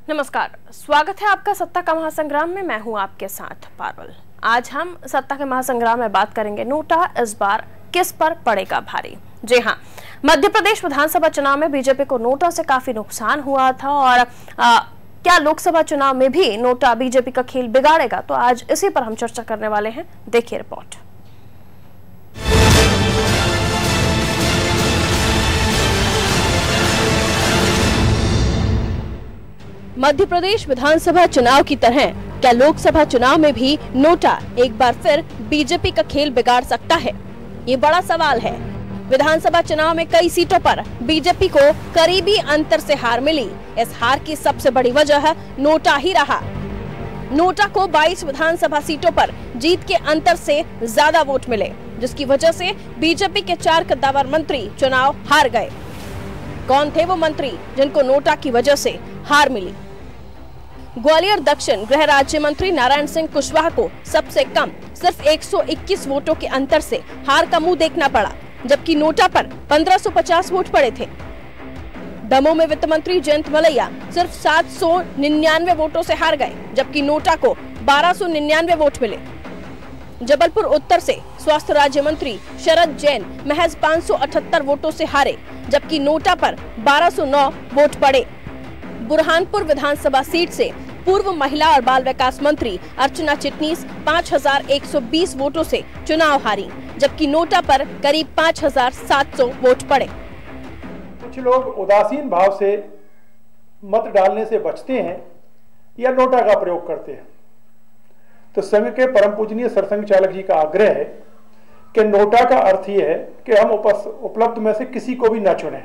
नमस्कार, स्वागत है आपका सत्ता का महासंग्राम में। मैं हूं आपके साथ पारुल। आज हम सत्ता के महासंग्राम में बात करेंगे नोटा इस बार किस पर पड़ेगा भारी। जी हां, मध्य प्रदेश विधानसभा चुनाव में बीजेपी को नोटा से काफी नुकसान हुआ था और क्या लोकसभा चुनाव में भी नोटा बीजेपी का खेल बिगाड़ेगा, तो आज इसी पर हम चर्चा करने वाले हैं। देखिए रिपोर्ट। मध्य प्रदेश विधानसभा चुनाव की तरह क्या लोकसभा चुनाव में भी नोटा एक बार फिर बीजेपी का खेल बिगाड़ सकता है? ये बड़ा सवाल है। विधानसभा चुनाव में कई सीटों पर बीजेपी को करीबी अंतर से हार मिली। इस हार की सबसे बड़ी वजह नोटा ही रहा। नोटा को 22 विधानसभा सीटों पर जीत के अंतर से ज्यादा वोट मिले, जिसकी वजह से बीजेपी के 4 कद्दावर मंत्री चुनाव हार गए। कौन थे वो मंत्री जिनको नोटा की वजह से हार मिली? ग्वालियर दक्षिण गृह राज्य मंत्री नारायण सिंह कुशवाहा को सबसे कम सिर्फ 121 वोटों के अंतर से हार का मुंह देखना पड़ा, जबकि नोटा पर 1550 वोट पड़े थे। दमोह में वित्त मंत्री जयंत मलैया सिर्फ 799 वोटों से हार गए, जबकि नोटा को 1299 वोट मिले। जबलपुर उत्तर से स्वास्थ्य राज्य मंत्री शरद जैन महज 578 वोटों से हारे, जबकि नोटा पर 1209 वोट पड़े। बुरहानपुर विधानसभा सीट से पूर्व महिला और बाल विकास मंत्री अर्चना चिटनीस 5120 वोटों से चुनाव हारी, जबकि नोटा पर करीब 5700 वोट पड़े। कुछ लोग उदासीन भाव से मत डालने से बचते हैं या नोटा का प्रयोग करते हैं, तो संघ के परम पूजनीय सरसंघ चालक जी का आग्रह है कि नोटा का अर्थ यह है कि हम उपलब्ध में से किसी को भी न चुनें।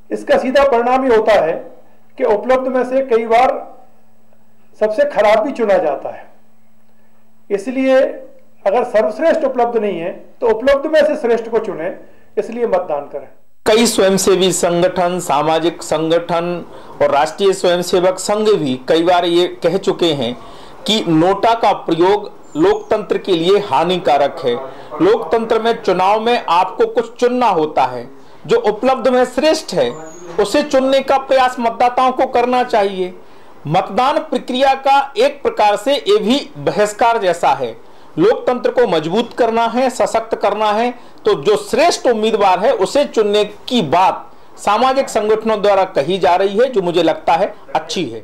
इसका सीधा परिणाम ये होता है कि उपलब्ध में से कई बार सबसे खराब भी चुना जाता है। इसलिए अगर सर्वश्रेष्ठ उपलब्ध नहीं है तो उपलब्ध में से श्रेष्ठ को चुने, इसलिए मतदान करें। कई स्वयंसेवी संगठन, सामाजिक संगठन और राष्ट्रीय स्वयंसेवक संघ भी कई बार ये कह चुके हैं कि नोटा का प्रयोग लोकतंत्र के लिए हानिकारक है। लोकतंत्र में चुनाव में आपको कुछ चुनना होता है, जो उपलब्ध में श्रेष्ठ है उसे चुनने का प्रयास मतदाताओं को करना चाहिए। मतदान प्रक्रिया का एक प्रकार से ये भी बहिष्कार जैसा है। लोकतंत्र को मजबूत करना है, सशक्त करना है, तो जो श्रेष्ठ उम्मीदवार है उसे चुनने की बात सामाजिक संगठनों द्वारा कही जा रही है, जो मुझे लगता है अच्छी है।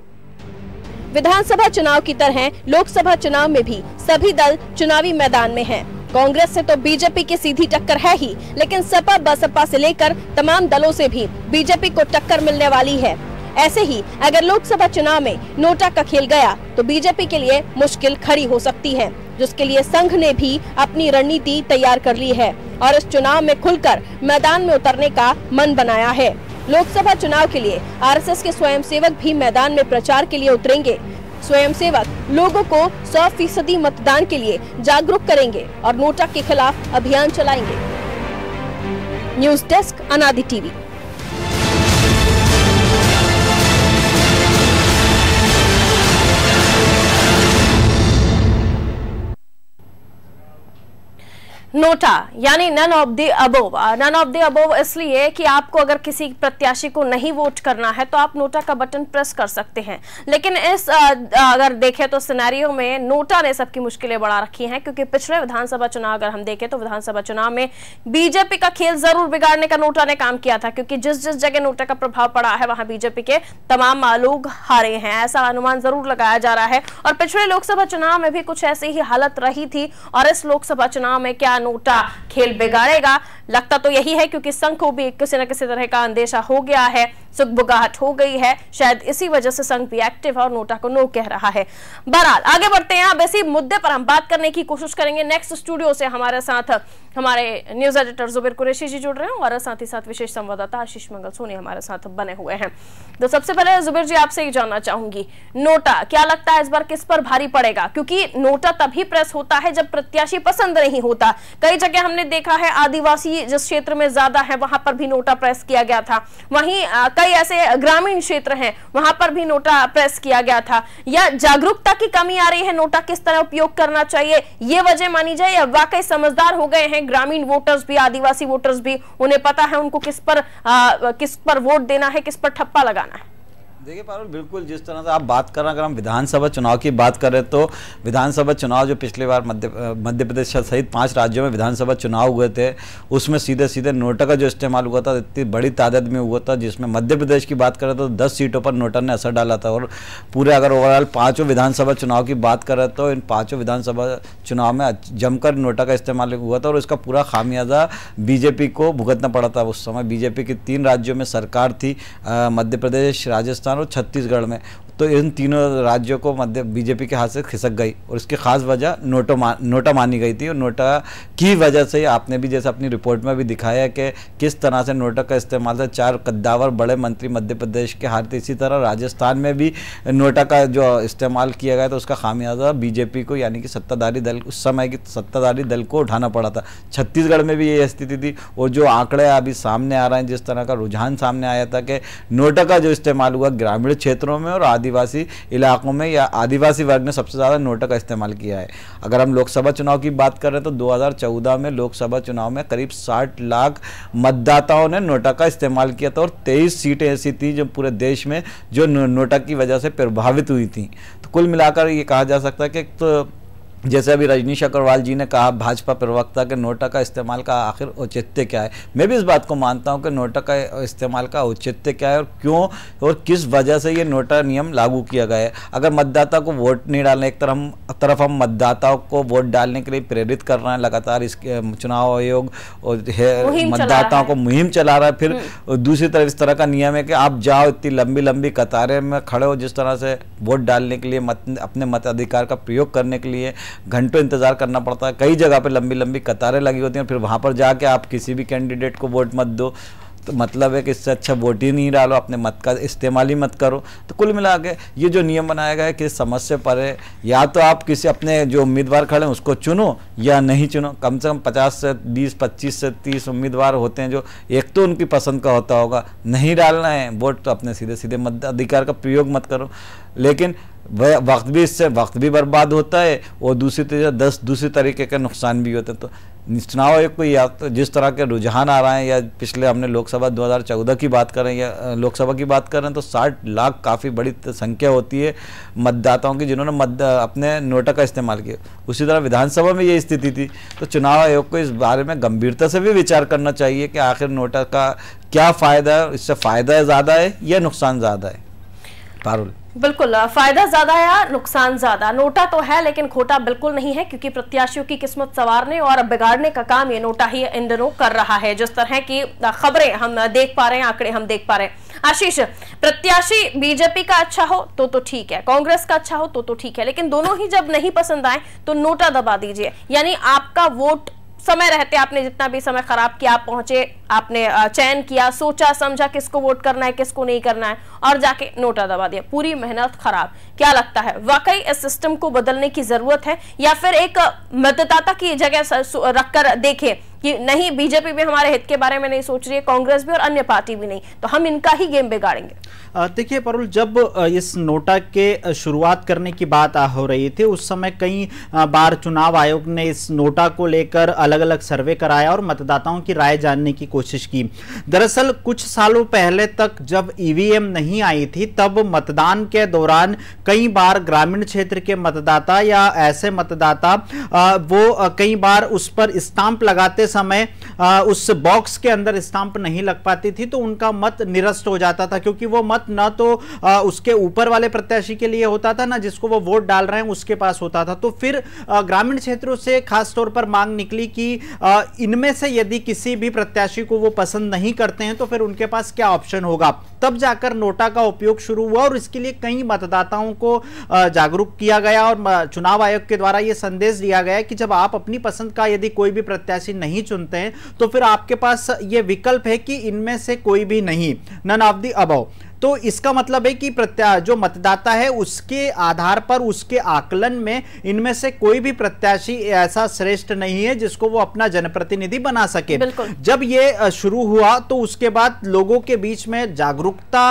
विधानसभा चुनाव की तरह लोकसभा चुनाव में भी सभी दल चुनावी मैदान में हैं। कांग्रेस से तो बीजेपी की सीधी टक्कर है ही, लेकिन सपा बसपा से लेकर तमाम दलों से भी बीजेपी को टक्कर मिलने वाली है। ऐसे ही अगर लोकसभा चुनाव में नोटा का खेल गया तो बीजेपी के लिए मुश्किल खड़ी हो सकती है, जिसके लिए संघ ने भी अपनी रणनीति तैयार कर ली है और इस चुनाव में खुलकर मैदान में उतरने का मन बनाया है। लोकसभा चुनाव के लिए आरएसएस के स्वयंसेवक भी मैदान में प्रचार के लिए उतरेंगे। स्वयंसेवक लोगों को 100% मतदान के लिए जागरूक करेंगे और नोटा के खिलाफ अभियान चलाएंगे। News desk, Anadi TV. NOTA यानी none of the above. None of the above इसलिए कि आपको अगर किसी प्रत्याशी को नहीं वोट करना है तो आप नोटा का बटन प्रेस कर सकते हैं, लेकिन इस अगर देखें तो सिनेरियो में नोटा ने सबकी मुश्किलें बढ़ा रखी हैं, क्योंकि पिछले विधानसभा चुनाव अगर हम देखें तो विधानसभा चुनाव में बीजेपी का खेल जरूर बिगाड़ने का नोटा ने काम किया था, क्योंकि जिस जिस जगह नोटा का प्रभाव पड़ा है वहां बीजेपी के तमाम लोग हारे हैं, ऐसा अनुमान जरूर लगाया जा रहा है। और पिछले लोकसभा चुनाव में भी कुछ ऐसी ही हालत रही थी, और इस लोकसभा चुनाव में क्या नोटा खेल बिगाड़ेगा? लगता तो यही है, क्योंकि संघ को भी किसी न किसी तरह का अंदेशा हो गया है, सुगबुगाहट हो गई है। शायद इसी वजह से संघ भी एक्टिव है और नोटा को नो कह रहा है। बहरहाल आगे बढ़ते हैं। अब इसी मुद्दे पर हम बात करने की कोशिश करेंगे। नेक्स्ट स्टूडियो से हमारे साथ हमारे न्यूज एडिटर जुबेर कुरैशी जी जुड़ रहे हैं और साथ ही साथ विशेष संवाददाता आशीष मंगल सोनी हमारे साथ बने हुए हैं। तो सबसे पहले जुबेर जी आपसे ही जानना चाहूंगी, नोटा क्या लगता है इस बार किस पर भारी पड़ेगा? क्योंकि नोटा तभी प्रेस होता है जब प्रत्याशी पसंद नहीं होता। कई जगह हमने देखा है, आदिवासी जिस क्षेत्र में ज्यादा है वहां पर भी नोटा प्रेस किया गया था, वहीं कई ऐसे ग्रामीण क्षेत्र हैं वहां पर भी नोटा प्रेस किया गया था। या जागरूकता की कमी आ रही है, नोटा किस तरह उपयोग करना चाहिए ये वजह मानी जाए, या वाकई समझदार हो गए हैं ग्रामीण वोटर्स भी, आदिवासी वोटर्स भी, उन्हें पता है उनको किस पर वोट देना है, किस पर ठप्पा लगाना है? देखिए पारुल, बिल्कुल जिस तरह से आप बात कर रहे हैं, अगर हम विधानसभा चुनाव की बात करें तो विधानसभा चुनाव जो पिछली बार मध्य प्रदेश सहित 5 राज्यों में विधानसभा चुनाव हुए थे, उसमें सीधे सीधे नोटा का जो इस्तेमाल हुआ था इतनी बड़ी तादाद में हुआ था, जिसमें मध्य प्रदेश की बात करें तो 10 सीटों पर नोटा ने असर डाला था। और पूरे अगर ओवरऑल 5 विधानसभा चुनाव की बात करें तो इन 5 विधानसभा चुनाव में जमकर नोटा का इस्तेमाल हुआ था और इसका पूरा खामियाजा बीजेपी को भुगतना पड़ा था। उस समय बीजेपी की 3 राज्यों में सरकार थी, मध्य प्रदेश, राजस्थान और छत्तीसगढ़ में। तो इन तीनों राज्यों को बीजेपी के हाथ से खिसक गई और इसकी खास वजह नोटा मानी गई थी। और नोटा की वजह से आपने भी जैसे अपनी रिपोर्ट में भी दिखाया कि किस तरह से नोटा का इस्तेमाल था, 4 कद्दावर बड़े मंत्री मध्य प्रदेश के हाथ थे। इसी तरह राजस्थान में भी नोटा का जो इस्तेमाल किया गया तो उसका खामियाजा बीजेपी को, यानी कि सत्ताधारी दल, उस समय की सत्ताधारी दल को उठाना पड़ा था। छत्तीसगढ़ में भी ये स्थिति थी। और जो आंकड़े अभी सामने आ रहे हैं, जिस तरह का रुझान सामने आया था कि नोटा का जो इस्तेमाल हुआ ग्रामीण क्षेत्रों में और आदिवासी इलाकों में, या आदिवासी वर्ग ने सबसे ज़्यादा नोटा का इस्तेमाल किया है। अगर हम लोकसभा चुनाव की बात करें तो 2014 में लोकसभा चुनाव में करीब 60 लाख मतदाताओं ने नोटा का इस्तेमाल किया था और 23 सीटें ऐसी थी जो पूरे देश में जो नोटा की वजह से प्रभावित हुई थी। तो कुल मिलाकर ये कहा जा सकता है कि तो जैसे अभी रजनीश अग्रवाल जी ने कहा, भाजपा प्रवक्ता, के नोटा का इस्तेमाल का आखिर औचित्य क्या है। मैं भी इस बात को मानता हूं कि नोटा का इस्तेमाल का औचित्य क्या है और क्यों और किस वजह से ये नोटा नियम लागू किया गया है। अगर मतदाता को वोट नहीं डालना, एक तरफ हम मतदाताओं को वोट डालने के लिए प्रेरित कर रहे हैं, लगातार इसके चुनाव आयोग और मतदाताओं को मुहिम चला रहा है, फिर दूसरी तरफ इस तरह का नियम है कि आप जाओ इतनी लंबी लंबी कतारें में खड़े हो, जिस तरह से वोट डालने के लिए, अपने मताधिकार का प्रयोग करने के लिए घंटों इंतजार करना पड़ता है। कई जगह पे लंबी लंबी कतारें लगी होती हैं, फिर वहां पर जाके आप किसी भी कैंडिडेट को वोट मत दो। तो मतलब है कि इससे अच्छा वोट ही नहीं डालो, अपने मत का इस्तेमाल ही मत करो। तो कुल मिला के ये जो नियम बनाया गया है कि समझ से परे, या तो आप किसी अपने जो उम्मीदवार खड़े हैं उसको चुनो या नहीं चुनो। कम से कम 50 से 20, 25 से 30 उम्मीदवार होते हैं जो एक तो उनकी पसंद का होता होगा। नहीं डालना है वोट तो अपने सीधे सीधे मताधिकार का प्रयोग मत करो। लेकिन इससे वक्त भी बर्बाद होता है और दूसरी तरीके के नुकसान भी होते हैं। तो चुनाव आयोग को या तो जिस तरह के रुझान आ रहे हैं, या पिछले हमने लोकसभा 2014 की बात करें या लोकसभा की बात करें तो 60 लाख काफ़ी बड़ी संख्या होती है मतदाताओं की जिन्होंने अपने नोटा का इस्तेमाल किया। उसी तरह विधानसभा में ये स्थिति थी। तो चुनाव आयोग को इस बारे में गंभीरता से भी विचार करना चाहिए कि आखिर नोटा का क्या फ़ायदा है, इससे फ़ायदा ज़्यादा है या नुकसान ज़्यादा है। पारुल, बिल्कुल, फायदा ज्यादा है या नुकसान ज्यादा। नोटा तो है लेकिन खोटा बिल्कुल नहीं है, क्योंकि प्रत्याशियों की किस्मत संवारने और बिगाड़ने का काम ये नोटा ही इन दिनों कर रहा है। जिस तरह की खबरें हम देख पा रहे हैं, आंकड़े हम देख पा रहे हैं। आशीष, प्रत्याशी बीजेपी का अच्छा हो तो ठीक है, कांग्रेस का अच्छा हो तो ठीक है, लेकिन दोनों ही जब नहीं पसंद आए तो नोटा दबा दीजिए। यानी आपका वोट समय रहते आपने जितना भी समय खराब किया, आप पहुंचे, आपने चयन किया, सोचा समझा किसको वोट करना है किसको नहीं करना है, और जाके नोटा दबा दिया, पूरी मेहनत खराब। क्या लगता है वाकई इस सिस्टम को बदलने की जरूरत है, या फिर एक मतदाता की जगह रखकर देखें कि नहीं, बीजेपी भी हमारे हित के बारे में नहीं सोच रही है, कांग्रेस भी और अन्य पार्टी भी नहीं, तो हम इनका ही गेम बिगाड़ेंगे? देखिए परुल, जब इस नोटा के शुरुआत करने की बात हो रही थी उस समय कई बार चुनाव आयोग ने इस नोटा को लेकर अलग अलग सर्वे कराया और मतदाताओं की राय जानने की कोशिश की। दरअसल कुछ सालों पहले तक जब ईवीएम नहीं आई थी तब मतदान के दौरान कई बार ग्रामीण क्षेत्र के मतदाता या ऐसे मतदाता वो कई बार उस पर स्टाम्प लगाते समय उस बॉक्स के अंदर स्टाम्प नहीं लग पाती थी तो उनका मत निरस्त हो जाता था, क्योंकि वो मत न तो उसके ऊपर वाले प्रत्याशी के लिए होता था, ना जिसको वो वोट डाल रहे हैं उसके पास होता था। तो फिर ग्रामीण क्षेत्रों से खास तौर पर मांग निकली कि इनमें से यदि किसी भी प्रत्याशी को वो पसंद नहीं करते हैं तो फिर उनके पास क्या ऑप्शन होगा। तब जाकर नोटा का उपयोग शुरू हुआ और इसके लिए कई मतदाताओं को जागरूक किया गया और चुनाव आयोग के द्वारा यह संदेश दिया गया कि जब आप अपनी पसंद का यदि कोई भी प्रत्याशी नहीं चुनते हैं तो फिर आपके पास यह विकल्प है कि इनमें से कोई भी नहीं, नन ऑफ द अबव। तो इसका मतलब है कि जो मतदाता है उसके आधार पर, उसके आकलन में इनमें से कोई भी प्रत्याशी ऐसा श्रेष्ठ नहीं है जिसको वो अपना जनप्रतिनिधि बना सके। जब ये शुरू हुआ तो उसके बाद लोगों के बीच में जागरूकता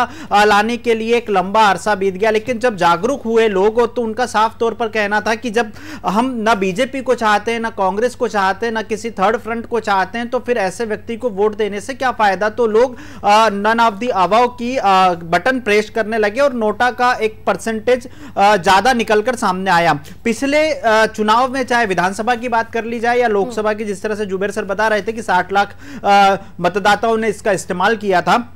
लाने के लिए एक लंबा अरसा बीत गया, लेकिन जब जागरूक हुए लोग तो उनका साफ तौर पर कहना था कि जब हम ना बीजेपी को चाहते हैं, ना कांग्रेस को चाहते हैं, ना किसी थर्ड फ्रंट को चाहते हैं, तो फिर ऐसे व्यक्ति को वोट देने से क्या फायदा। तो लोग नन ऑफ द अबव की बटन प्रेस करने लगे और नोटा का एक परसेंटेज ज्यादा निकलकर सामने आया। पिछले चुनाव में चाहे विधानसभा की बात कर ली जाए या लोकसभा की, जिस तरह से जुबेर सर बता रहे थे कि 60 लाख मतदाताओं ने इसका इस्तेमाल किया था,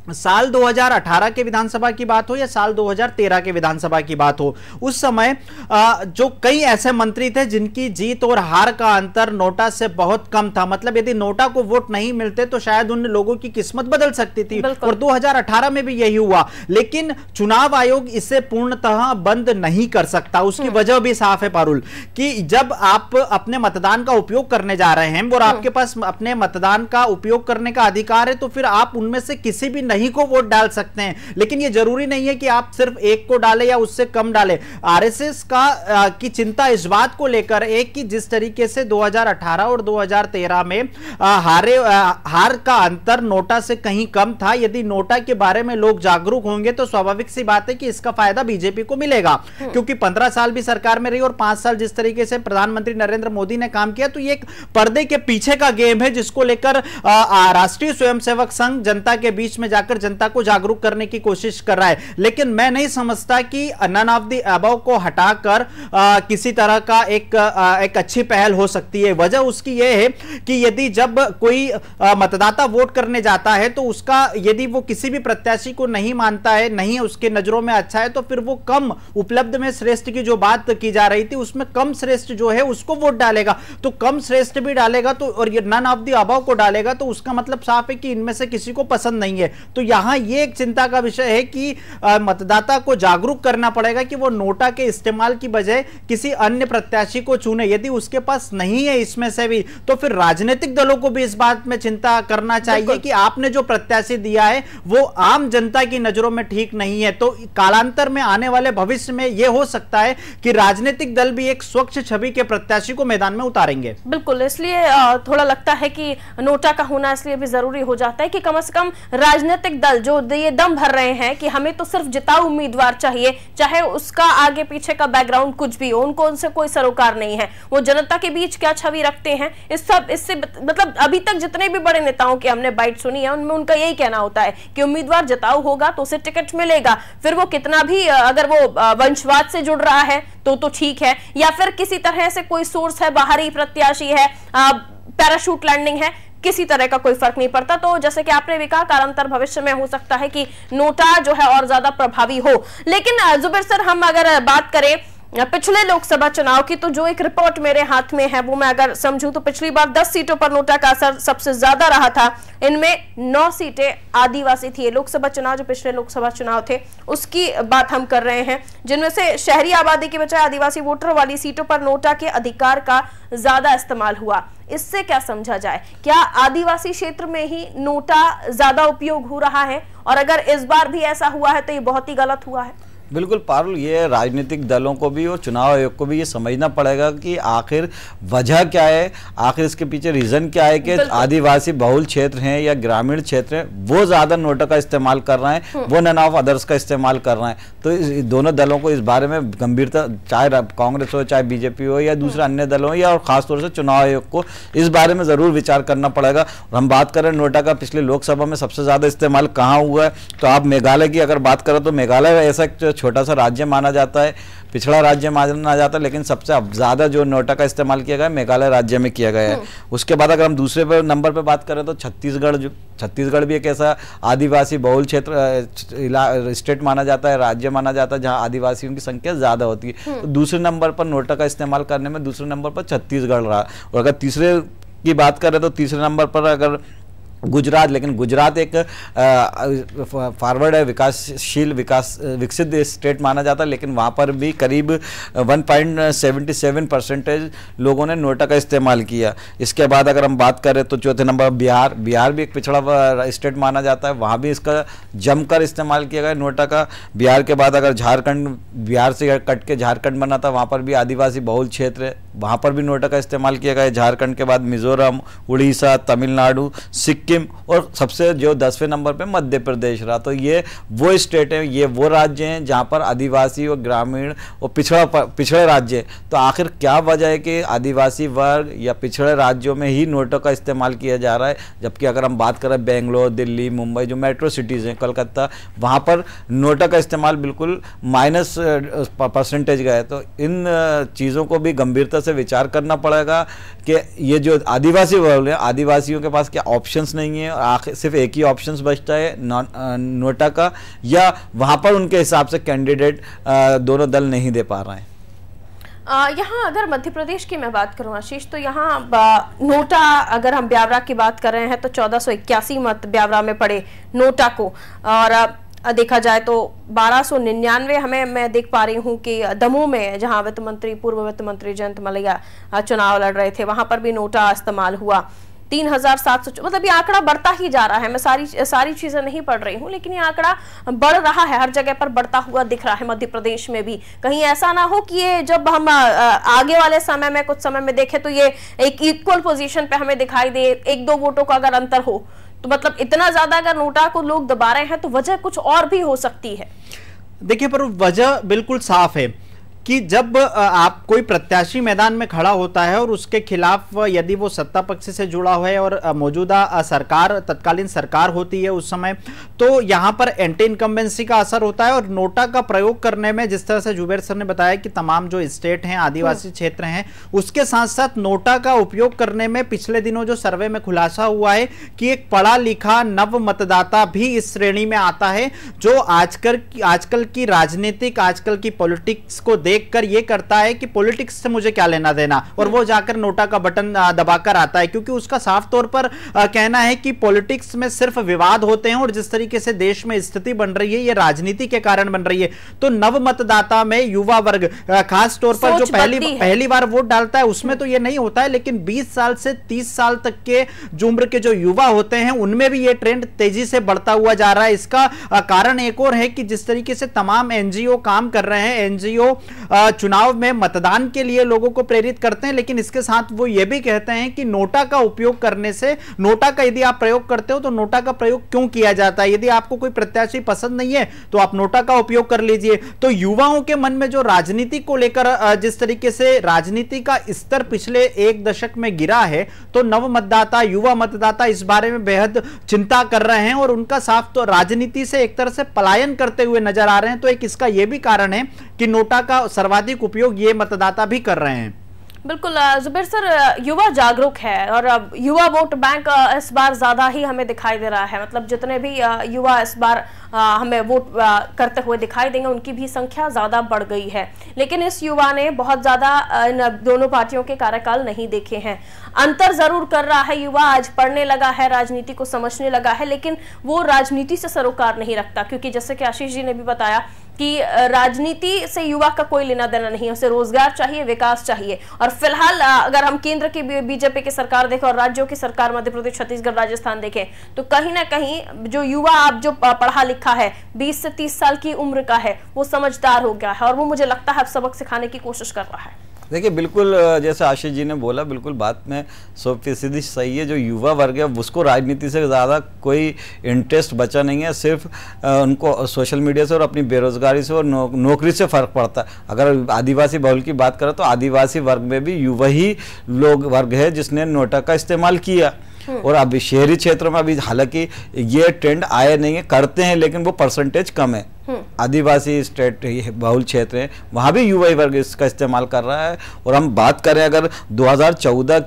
साल 2018 के विधानसभा की बात हो या साल 2013 के विधानसभा की बात हो, उस समय जो कई ऐसे मंत्री थे जिनकी जीत और हार का अंतर नोटा से बहुत कम था। मतलब यदि नोटा को वोट नहीं मिलते तो शायद उन लोगों की किस्मत बदल सकती थी, और 2018 में भी यही हुआ। लेकिन चुनाव आयोग इसे पूर्णतः बंद नहीं कर सकता। उसकी वजह भी साफ है पारुल, कि जब आप अपने मतदान का उपयोग करने जा रहे हैं और आपके पास अपने मतदान का उपयोग करने का अधिकार है, तो फिर आप उनमें से किसी भी नहीं को वोट डाल सकते हैं। लेकिन यह जरूरी नहीं है कि आप सिर्फ एक को डालें या उससे कम डालें। आरएसएस की चिंता इस बात को लेकर है कि जिस तरीके से 2018 और 2013 में हार का अंतर नोटा से कहीं कम था, यदि नोटा के बारे में लोग जागरूक होंगे तो स्वाभाविक सी बात है कि इसका फायदा बीजेपी को मिलेगा। क्योंकि 15 साल भी सरकार में रही और 5 साल जिस तरीके से प्रधानमंत्री नरेंद्र मोदी ने काम किया, तो ये एक पर्दे के पीछे का गेम है जिसको लेकर राष्ट्रीय स्वयंसेवक संघ जनता के बीच में जाकर जनता को जागरूक करने की कोशिश कर रहा है। लेकिन मैं नहीं समझता कि नन ऑफ द अबव को हटाकर किसी तरह का एक अच्छी पहल हो सकती है। वजह उसकी यह है कि यदि जब कोई मतदाता वोट करने जाता है तो उसका यदि वो किसी भी प्रत्याशी को नहीं मानता है, नहीं उसके नजरों में अच्छा है, तो फिर वो कम उपलब्ध में श्रेष्ठ की जो बात की जा रही थी उसमें कम श्रेष्ठ जो है उसको वोट डालेगा। तो कम श्रेष्ठ भी डालेगा तो, और ये नन ऑफ द अबव को डालेगा, तो उसका मतलब साफ है कि इनमें से किसी को पसंद नहीं है। तो यहां ये एक चिंता का विषय है कि मतदाता को जागरूक करना पड़ेगा कि वो नोटा के इस्तेमाल की बजाय किसी अन्य प्रत्याशी को चुने। यदि उसके पास नहीं है इसमें से भी, तो फिर राजनीतिक दलों को भी इस बात में चिंता करना चाहिए कि आपने जो प्रत्याशी दिया है वो आम जनता की नजरों में ठीक नहीं है। तो कालांतर में आने वाले भविष्य में यह हो सकता है कि राजनीतिक दल भी एक स्वच्छ छवि के प्रत्याशी को मैदान में उतारेंगे। बिल्कुल, इसलिए थोड़ा लगता है कि नोटा का होना इसलिए भी जरूरी हो जाता है कि कम से कम राजनीतिक दल जो ये दम भर रहे हैं कि हमें तो सिर्फ जिताऊ उम्मीदवार चाहिए, चाहे उसका आगे पीछे का बैकग्राउंड कुछ भी हो, उनको उनसे कोई सरोकार नहीं है, वो जनता के बीच क्या छवि रखते हैं, इससे मतलब अभी तक जितने भी बड़े नेताओं की हमने बाइट सुनी है उनमें उनका यही कहना होता है कि उम्मीदवार जिताऊ होगा तो उसे टिकट मिलेगा। फिर वो कितना भी अगर वो वंशवाद से जुड़ रहा है तो ठीक है, या फिर किसी तरह से कोई सोर्स है, बाहरी प्रत्याशी है, पैराशूट लैंडिंग है, किसी तरह का कोई फर्क नहीं पड़ता। तो जैसे कि आपने भी कहा, कालांतर भविष्य में हो सकता है कि नोटा जो है और ज्यादा प्रभावी हो। लेकिन जुबेर सर, हम अगर बात करें पिछले लोकसभा चुनाव की, तो जो एक रिपोर्ट मेरे हाथ में है वो मैं अगर समझूं तो पिछली बार 10 सीटों पर नोटा का असर सबसे ज्यादा रहा था। इनमें 9 सीटें आदिवासी थी। लोकसभा चुनाव जो पिछले लोकसभा चुनाव थे उसकी बात हम कर रहे हैं, जिनमें से शहरी आबादी के बजाय आदिवासी वोटर वाली सीटों पर नोटा के अधिकार का ज्यादा इस्तेमाल हुआ। इससे क्या समझा जाए? क्या आदिवासी क्षेत्र में ही नोटा ज्यादा उपयोग हो रहा है? और अगर इस बार भी ऐसा हुआ है तो ये बहुत ही गलत हुआ है। बिल्कुल पारुल, ये राजनीतिक दलों को भी और चुनाव आयोग को भी ये समझना पड़ेगा कि आखिर वजह क्या है, आखिर इसके पीछे रीजन क्या है कि आदिवासी बहुल क्षेत्र हैं या ग्रामीण क्षेत्र हैं वो ज़्यादा नोटा का इस्तेमाल कर रहे हैं, वो नन ऑफ अदर्स का इस्तेमाल कर रहे हैं। तो इस दोनों दलों को इस बारे में गंभीरता, चाहे कांग्रेस हो, चाहे बीजेपी हो या दूसरे अन्य दल हो, या और खासतौर से चुनाव आयोग को इस बारे में ज़रूर विचार करना पड़ेगा। और हम बात करें नोटा का पिछले लोकसभा में सबसे ज़्यादा इस्तेमाल कहाँ हुआ है, तो आप मेघालय की अगर बात करें तो मेघालय ऐसा छोटा सा राज्य माना जाता है, पिछड़ा राज्य माना जाता है, लेकिन सबसे ज्यादा जो नोटा का इस्तेमाल किया गया है मेघालय राज्य में किया गया है। उसके बाद अगर हम दूसरे नंबर पे बात करें तो छत्तीसगढ़ भी एक ऐसा आदिवासी बहुल क्षेत्र स्टेट माना जाता है, राज्य माना जाता है, जहां आदिवासियों की संख्या ज्यादा होती है। तो दूसरे नंबर पर नोटा का इस्तेमाल करने में दूसरे नंबर पर छत्तीसगढ़ रहा। और अगर तीसरे की बात करें तो तीसरे नंबर पर अगर गुजरात, लेकिन गुजरात एक फॉरवर्ड है, विकसित स्टेट माना जाता है, लेकिन वहाँ पर भी करीब 1.77% लोगों ने नोटा का इस्तेमाल किया। इसके बाद अगर हम बात करें तो चौथे नंबर बिहार भी एक पिछड़ा स्टेट माना जाता है, वहाँ भी इसका जमकर इस्तेमाल किया गया नोटा का। बिहार के बाद अगर झारखंड, बिहार से कट के झारखंड बना था, वहाँ पर भी आदिवासी बहुल क्षेत्र वहाँ पर भी नोटा का इस्तेमाल किया गया है। झारखंड के बाद मिजोरम, उड़ीसा, तमिलनाडु, सिक्किम और सबसे जो 10वें नंबर पे मध्य प्रदेश रहा। तो ये वो स्टेट हैं, ये वो राज्य हैं जहाँ पर आदिवासी और ग्रामीण और पिछड़े राज्य हैं। तो आखिर क्या वजह है कि आदिवासी वर्ग या पिछड़े राज्यों में ही नोटों का इस्तेमाल किया जा रहा है, जबकि अगर हम बात करें बेंगलोर, दिल्ली, मुंबई जो मेट्रो सिटीज़ हैं, कलकत्ता, वहाँ पर नोटा का इस्तेमाल बिल्कुल माइनस परसेंटेज का है। तो इन चीज़ों को भी गंभीरता से विचार करना पड़ेगा कि ये जो आदिवासी वर्ग है, आदिवासियों के पास क्या ऑप्शंस नहीं है, आखिर सिर्फ एक ही ऑप्शंस बचता है नोटा का, या वहाँ पर उनके हिसाब से कैंडिडेट दोनों दल नहीं दे पा रहे हैं। यहाँ अगर मध्य प्रदेश की मैं बात करूँ आशीष, तो यहाँ नोटा, अगर हम ब्यावरा की बात कर रहे हैं तो 1481 मत ब्यावरा में पड़े नोटा को, और देखा जाए तो 1299 मैं देख पा रही हूँ कि दमोह में, जहाँ पूर्व वित्त मंत्री जयंत मलैया चुनाव लड़ रहे थे, वहां पर भी नोटा इस्तेमाल हुआ। 3700, मतलब ये आंकड़ा बढ़ता ही जा रहा है। मैं सारी चीजें नहीं पढ़ रही हूँ, लेकिन ये आंकड़ा बढ़ रहा है, हर जगह पर बढ़ता हुआ दिख रहा है। मध्य प्रदेश में भी कहीं ऐसा ना हो कि ये जब हम आगे वाले समय में कुछ समय में देखें तो ये एक इक्वल पोजीशन पे हमें दिखाई दे, 1-2 वोटों का अगर अंतर हो, तो मतलब इतना ज्यादा अगर नोटा को लोग दबा रहे हैं तो वजह कुछ और भी हो सकती है। देखिए, पर वजह बिल्कुल साफ है कि जब आप कोई प्रत्याशी मैदान में खड़ा होता है और उसके खिलाफ यदि वो सत्ता पक्ष से जुड़ा हुआ है और मौजूदा सरकार, तत्कालीन सरकार होती है उस समय, तो यहाँ पर एंटी इनकम्बेंसी का असर होता है। और नोटा का प्रयोग करने में, जिस तरह से जुबेर सर ने बताया कि तमाम जो स्टेट हैं, आदिवासी क्षेत्र हैं, उसके साथ साथ नोटा का उपयोग करने में पिछले दिनों जो सर्वे में खुलासा हुआ है कि एक पढ़ा लिखा नव मतदाता भी इस श्रेणी में आता है, जो आजकल की राजनीतिक, आजकल की पॉलिटिक्स को देखकर ये करता है कि पॉलिटिक्स से मुझे क्या लेना देना, और वो जाकर नोटा का बटन दबाकर आता है, क्योंकि उसका साफ तौर पर कहना है कि पॉलिटिक्स में सिर्फ विवाद होते हैं और जिस तरीके से देश में स्थिति बन रही है ये राजनीति के कारण बन रही है। तो नव मतदाता में युवा वर्ग, खास तौर पर जो पहली बार वोट डालता है, उसमें तो ये नहीं होता है, लेकिन 20 साल से 30 साल तक के जो उम्र के जो युवा होते हैं उनमें भी ये ट्रेंड तेजी से बढ़ता हुआ जा रहा है। इसका कारण एक और है कि जिस तरीके से तमाम एनजीओ काम कर रहे हैं, एनजीओ चुनाव में मतदान के लिए लोगों को प्रेरित करते हैं, लेकिन इसके साथ वो ये भी कहते हैं कि नोटा का उपयोग करने से, नोटा का यदि आप प्रयोग करते हो तो नोटा का प्रयोग क्यों किया जाता है, यदि आपको कोई प्रत्याशी पसंद नहीं है तो आप नोटा का उपयोग कर लीजिए। तो युवाओं के मन में जो राजनीति को लेकर जिस तरीके से राजनीति का स्तर पिछले 1 दशक में गिरा है, तो नव मतदाता, युवा मतदाता इस बारे में बेहद चिंता कर रहे हैं और उनका साफ तो राजनीति से एक तरह से पलायन करते हुए नजर आ रहे हैं। तो एक इसका यह भी कारण है कि नोटा का सर्वाधिक उपयोग ये मतदाता भी कर रहे हैं। बिल्कुल जुबेर सर, युवा जागरूक है और युवा वोट बैंक इस बार ज्यादा ही हमें दिखाई दे रहा है। मतलब जितने भी युवा इस बार हमें वोट करते हुए दिखाई देंगे, उनकी भी संख्या ज्यादा बढ़ गई है। लेकिन इस युवा ने बहुत ज्यादा इन दोनों पार्टियों के कार्यकाल नहीं देखे हैं। अंतर जरूर कर रहा है युवा, आज पढ़ने लगा है, राजनीति को समझने लगा है, लेकिन वो राजनीति से सरोकार नहीं रखता, क्योंकि जैसे कि आशीष जी ने भी बताया कि राजनीति से युवा का कोई लेना देना नहीं है, उसे रोजगार चाहिए, विकास चाहिए। और फिलहाल अगर हम केंद्र की बीजेपी की सरकार देखें और राज्यों की सरकार मध्य प्रदेश, छत्तीसगढ़, राजस्थान देखें, तो कहीं ना कहीं जो युवा, आप जो पढ़ा लिखा है, 20 से 30 साल की उम्र का है, वो समझदार हो गया है और वो मुझे लगता है अब सबक सिखाने की कोशिश कर रहा है। देखिए, बिल्कुल जैसे आशीष जी ने बोला, बिल्कुल बात में 100% सही है। जो युवा वर्ग है उसको राजनीति से ज़्यादा कोई इंटरेस्ट बचा नहीं है, सिर्फ उनको सोशल मीडिया से और अपनी बेरोजगारी से और नौकरी से फ़र्क पड़ता है। अगर आदिवासी बहुल की बात करें तो आदिवासी वर्ग में भी युवा ही वर्ग है जिसने नोटा का इस्तेमाल किया। और अभी शहरी क्षेत्रों में अभी हालांकि ये ट्रेंड आया नहीं है, करते हैं, लेकिन वो परसेंटेज कम है। आदिवासी स्टेट बहुल क्षेत्र है, वहाँ भी युवा वर्ग इसका इस्तेमाल कर रहा है। और हम बात करें अगर 2014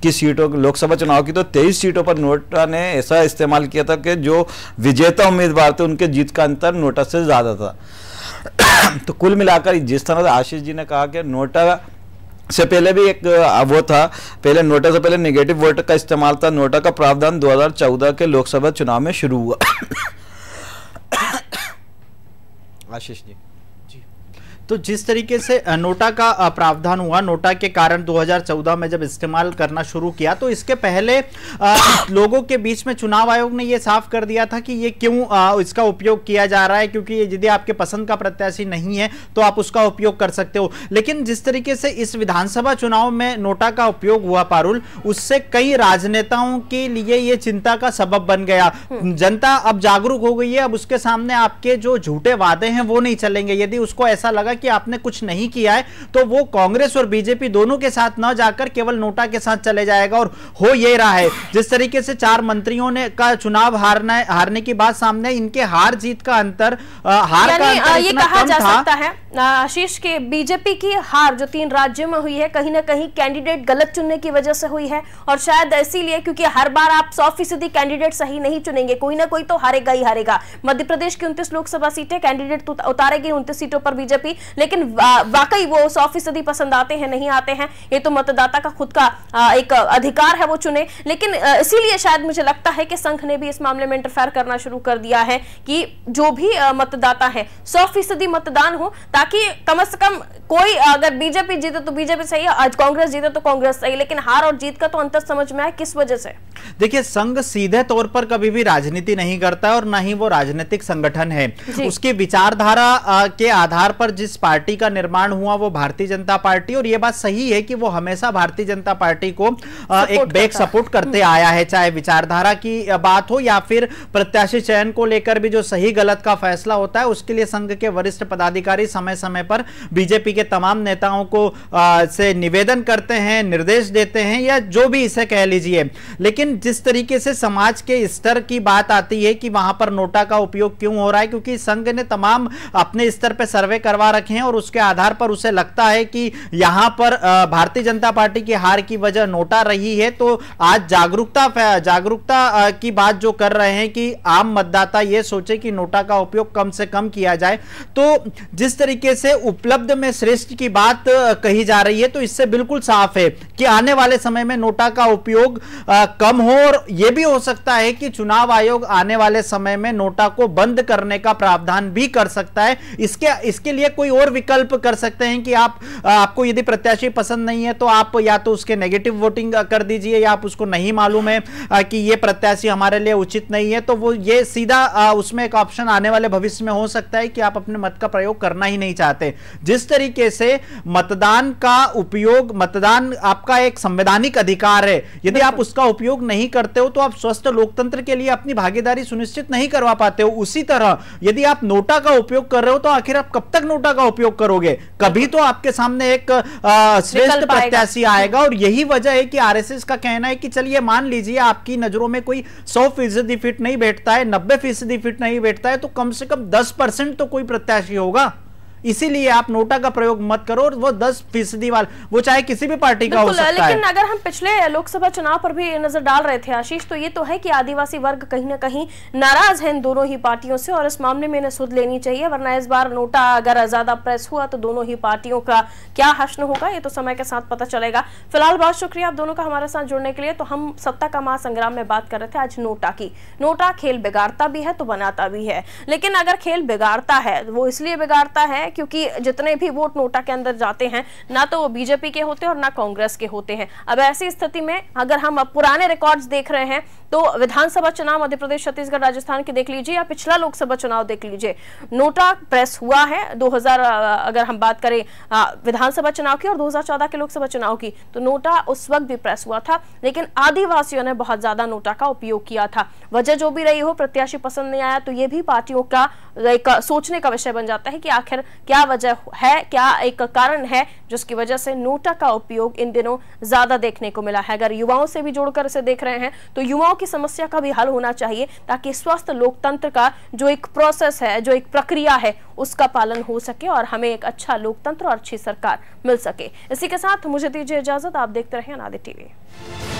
की सीटों, लोकसभा चुनाव की, तो 23 सीटों पर नोटा ने ऐसा इस्तेमाल किया था कि जो विजेता उम्मीदवार थे उनके जीत का अंतर नोटा से ज़्यादा था। तो कुल मिलाकर जिस तरह से आशीष जी ने कहा कि नोटा से पहले भी एक वो था, पहले नोटा से पहले नेगेटिव वोट का इस्तेमाल था। नोटा का प्रावधान 2014 के लोकसभा चुनाव में शुरू हुआ। आशीष जी। तो जिस तरीके से नोटा का प्रावधान हुआ, नोटा के कारण 2014 में जब इस्तेमाल करना शुरू किया, तो इसके पहले लोगों के बीच में चुनाव आयोग ने यह साफ कर दिया था कि ये क्यों इसका उपयोग किया जा रहा है, क्योंकि यदि आपके पसंद का प्रत्याशी नहीं है तो आप उसका उपयोग कर सकते हो। लेकिन जिस तरीके से इस विधानसभा चुनाव में नोटा का उपयोग हुआ पारुल, उससे कई राजनेताओं के लिए यह चिंता का सबब बन गया। जनता अब जागरूक हो गई है, अब उसके सामने आपके जो झूठे वादे हैं वो नहीं चलेंगे। यदि उसको ऐसा लगा कि आपने कुछ नहीं किया है तो वो कांग्रेस और बीजेपी दोनों के साथ न जाकर केवल नोटा के साथ चले जाएगा। और हो ये रहा है, जिस तरीके से 4 मंत्रियों ने का चुनाव हारने की बात सामने, इनके हार जीत का अंतर, हार का अंतर ये कहा जा सकता है आशीष के बीजेपी की हार जो 3 राज्यों में हुई है कहीं ना कहीं कैंडिडेट गलत चुनने की वजह से हुई है, और शायद इसीलिए क्योंकि हर बार आप 100% कैंडिडेट सही नहीं चुनेंगे, कोई ना कोई तो हारेगा ही हारेगा। मध्य प्रदेश की 29 लोकसभा सीटें कैंडिडेट तो उतारेगी 29 सीटों पर बीजेपी, लेकिन वाकई वो 100% पसंद आते हैं नहीं आते हैं ये तो मतदाता का खुद का एक अधिकार है वो चुने। लेकिन इसीलिए शायद मुझे लगता है कि संघ ने भी इस मामले में इंटरफेयर करना शुरू कर दिया है कि जो भी मतदाता है 100% मतदान हो, ताकि कम से कम कोई अगर बीजेपी जीते तो बीजेपी सही है, आज कांग्रेस जीते तो कांग्रेस सही, लेकिन हार और जीत का तो अंतर समझ में आए किस वजह से। देखिए, संघ सीधे तौर पर कभी भी राजनीति नहीं करता है और ना ही वो राजनीतिक संगठन है। उसकी विचारधारा के आधार पर जिस पार्टी का निर्माण हुआ वो भारतीय जनता पार्टी, और ये बात सही है कि वो हमेशा भारतीय जनता पार्टी को एक बैक सपोर्ट करते आया है, चाहे विचारधारा की बात हो या फिर प्रत्याशी चयन को लेकर भी जो सही गलत का फैसला होता है उसके लिए संघ के वरिष्ठ पदाधिकारी समय समय पर बीजेपी के तमाम नेताओं को से निवेदन करते हैं, निर्देश देते हैं या जो भी इसे कह लीजिए। लेकिन जिस तरीके से समाज के स्तर की बात आती है कि वहां पर नोटा का उपयोग क्यों हो रहा है, क्योंकि संघ ने तमाम अपने स्तर पर सर्वे करवा रखे हैं और उसके आधार पर उसे लगता है कि यहां पर भारतीय जनता पार्टी की हार की वजह नोटा रही है। तो आज जागरूकता की बात जो कर रहे हैं कि आम मतदाता यह सोचे कि नोटा का उपयोग कम से कम किया जाए। तो जिस तरीके से उपलब्ध में श्रेष्ठ की बात कही जा रही है, तो इससे बिल्कुल साफ है कि आने वाले समय में नोटा का उपयोग कम हो, और यह भी हो सकता है कि चुनाव आयोग आने वाले समय में नोटा को बंद करने का प्रावधान भी कर सकता है। इसके लिए कोई और विकल्प कर सकते हैं कि आपको यदि प्रत्याशी पसंद नहीं है तो आप या तो उसके नेगेटिव वोटिंग कर दीजिए, या आप उसको नहीं मालूम है कि यह प्रत्याशी हमारे लिए उचित नहीं है, तो वो ये सीधा उसमें एक ऑप्शन आने वाले भविष्य में हो सकता है कि आप अपने मत का प्रयोग करना ही नहीं चाहते। जिस तरीके से मतदान का उपयोग, मतदान आपका एक संवैधानिक अधिकार है, यदि आप उसका उपयोग नहीं करते हो तो आप स्वस्थ लोकतंत्र के लिए अपनी भागीदारी सुनिश्चित नहीं करवा पाते हो। उसी तरह यदि आप नोटा का उपयोग कर रहे हो तो आखिर आप कब तक नोटा का उपयोग करोगे? कभी तो आपके सामने एक श्रेष्ठ प्रत्याशी आएगा, और यही वजह है कि आरएसएस का कहना है कि चलिए मान लीजिए आपकी नजरों में कोई 100% फिट नहीं बैठता है, 90% फिट नहीं बैठता है, तो कम से कम 10% तो कोई प्रत्याशी होगा। इसीलिए आप नोटा का प्रयोग मत करो, और वो 10% वाला, वो चाहे किसी भी पार्टी का हो सकता है। लेकिन अगर हम पिछले लोकसभा चुनाव पर भी नजर डाल रहे थे आशीष, तो ये तो है कि आदिवासी वर्ग कहीं ना कहीं नाराज है इन दोनों ही पार्टियों से, और इस मामले में इन्हें सुध लेनी चाहिए, वरना इस बार नोटा अगर ज्यादा प्रेस हुआ तो दोनों ही पार्टियों का क्या हश्न होगा ये तो समय के साथ पता चलेगा। फिलहाल बहुत शुक्रिया आप दोनों का हमारे साथ जुड़ने के लिए। तो हम सत्ता का महासंग्राम में बात कर रहे थे आज नोटा की। नोटा खेल बिगाड़ता भी है तो बनाता भी है, लेकिन अगर खेल बिगाड़ता है वो इसलिए बिगाड़ता है क्योंकि जितने भी वोट नोटा के अंदर जाते हैं ना तो वो बीजेपी के होते हैं और ना कांग्रेस के होते हैं। अब ऐसी स्थिति में अगर हम अब पुराने रिकॉर्ड्स देख रहे हैं तो विधानसभा चुनाव मध्य प्रदेश, छत्तीसगढ़, राजस्थान के देख लीजिए या पिछला लोकसभा चुनाव देख लीजिए, नोटा प्रेस हुआ है 2000 अगर हम बात करें विधानसभा चुनाव की और 2014 के लोकसभा चुनाव की, तो नोटा उस वक्त भी प्रेस हुआ था, लेकिन आदिवासियों ने बहुत ज्यादा नोटा का उपयोग किया था। वजह जो भी रही हो, प्रत्याशी पसंद नहीं आया, तो ये भी पार्टियों का एक सोचने का विषय बन जाता है कि आखिर क्या वजह है, क्या एक कारण है जिसकी वजह से नोटा का उपयोग इन दिनों ज्यादा देखने को मिला है। अगर युवाओं से भी जोड़कर इसे देख रहे हैं तो युवाओं की समस्या का भी हल होना चाहिए, ताकि स्वस्थ लोकतंत्र का जो एक प्रोसेस है, जो एक प्रक्रिया है, उसका पालन हो सके और हमें एक अच्छा लोकतंत्र और अच्छी सरकार मिल सके। इसी के साथ मुझे दीजिए इजाजत, आप देखते रहें अनादि टीवी।